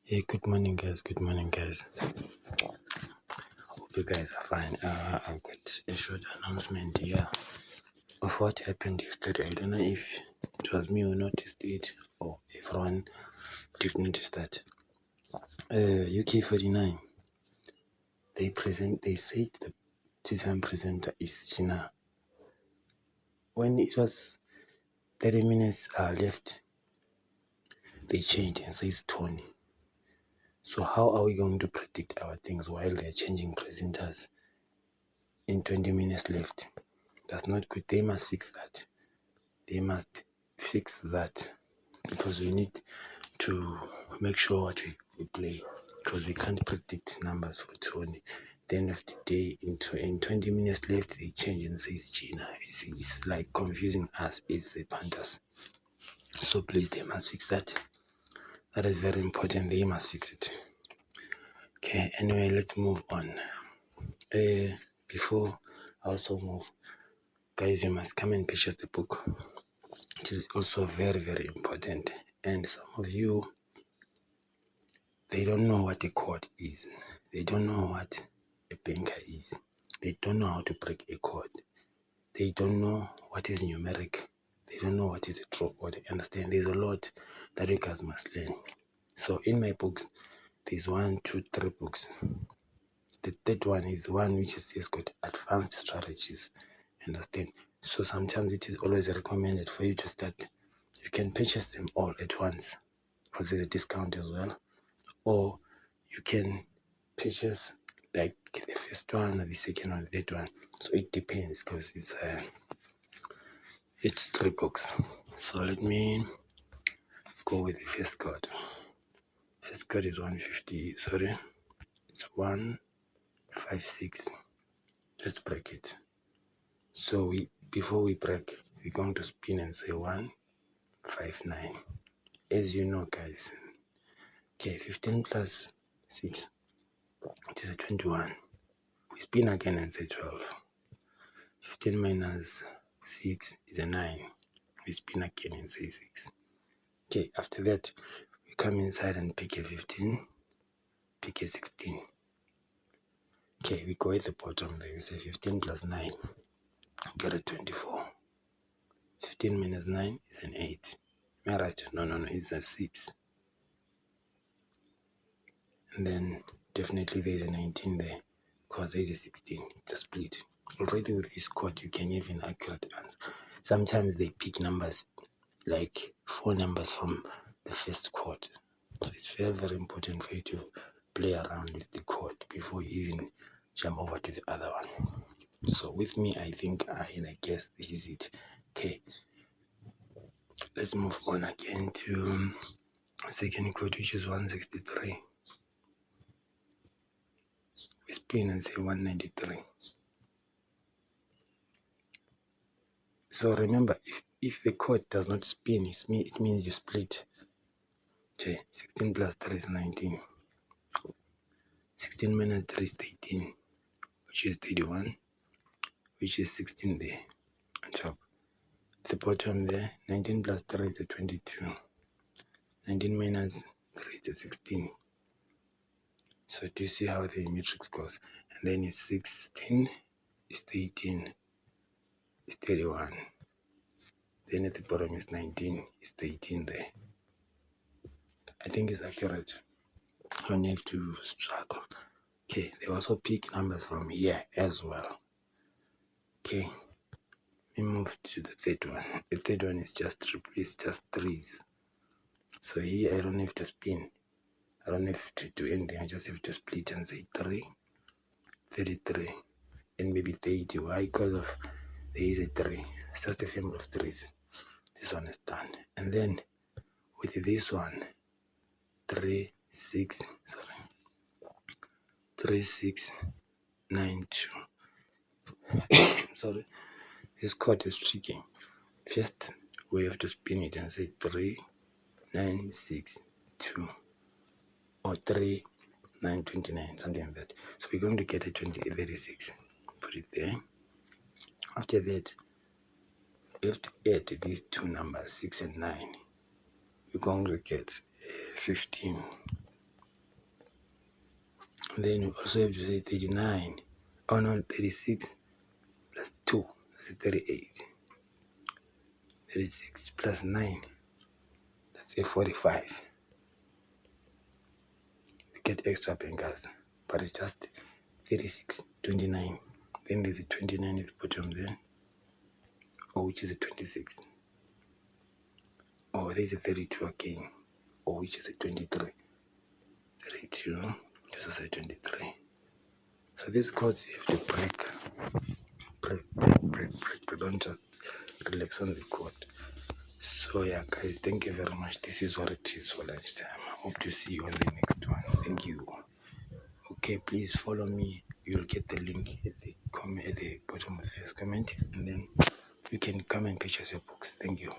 Hey, good morning, guys. Good morning, guys. Hope you guys are fine. I've got a short announcement here of what happened yesterday. I don't know if it was me who noticed it or everyone did notice that. UK49. They said the two-time presenter is Gina. When it was 30 minutes left, they changed and says Tony. So how are we going to predict our things while they're changing presenters in 20 minutes left? That's not good. They must fix that. They must fix that because we need to make sure what we play, because we can't predict numbers for Tony. At the end of the day, in 20 minutes left, they change and say it's Gina. It's like confusing us. It's the Panthers. So please, they must fix that. That is very important. They must fix it. Okay, anyway, let's move on. Before I also move, guys, you must come and purchase the book. It is also very, very important. And some of you, they don't know what a code is. They don't know what a banker is. They don't know how to break a code. They don't know what is numeric. They don't know what is a draw code. Understand? There's a lot that you guys must learn. So in my books, there's 1, 2, 3 books. The third one is the one which is just called Advanced Strategies. Understand? So sometimes it is always recommended for you to start. You can purchase them all at once because there's a discount as well. Or you can purchase like the first one or the second or the third one. So it depends because it's 3 books. So let me go with the first card. First card is 150. Sorry, it's 156. Let's break it. So before we break, we're going to spin and say 159. As you know, guys. Okay, 15 plus 6. It is a 21. We spin again and say 12. 15 minus 6 is a 9. We spin again and say 6. Okay, after that, we come inside and pick a 15, pick a 16. Okay, we go at the bottom there. We say 15 plus 9, get a 24. 15 minus 9 is an 8. Am I right? No, it's a 6. And then definitely there's a 19 there because there's a 16. It's a split. Already with this code, you can have an accurate answer. Sometimes they pick numbers like 4 numbers from the first chord. So it's very, very important for you to play around with the chord before you even jump over to the other one. So with me, I think I guess this is it. Okay, let's move on again to second chord, which is 163. We spin and say 193. So remember, if the chord does not spin, it means you split. Okay, 16 plus 3 is 19. 16 minus 3 is 18, which is 31, which is 16 there on top. At the bottom there, 19 plus 3 is a 22. 19 minus 3 is a 16. So do you see how the matrix goes? And then it's 16, it's 18, it's 31. Then at the bottom is 19, it's 18 there. I think it's accurate. You don't have to struggle. Okay, they also pick numbers from here as well. Okay, we move to the third one. The third one is just threes. So here I don't have to spin. I don't have to do anything. I just have to split and say 3, 33, and maybe 30. Why? Because of there is a 3. It's just a family of threes. This one is done. And then with this one, 3, 6, 9, 2. Sorry, this chord is tricky. First, we have to spin it and say 3, 9, 6, 2, or 3, 9, 29, something like that. So we're going to get a 36. Put it there. After that, we have to add these two numbers, 6 and 9. We're going to get 15. And then you also have to say 39. Oh no, 36 plus 2, that's a 38. 36 plus 9, that's a 45. You get extra fingers, but it's just 36, 29. Then there's a 29 at the bottom there, or which is a 26. Or there's a 32 again, or which is a 23. 32, this is a 23. So these chords you have to break. Don't just relax on the chord. So yeah, guys, thank you very much. This is what it is for lunchtime. I hope to see you on the next one. Thank you. Okay, please follow me. You'll get the link at the bottom of the first comment, and then you can come and purchase your books. Thank you.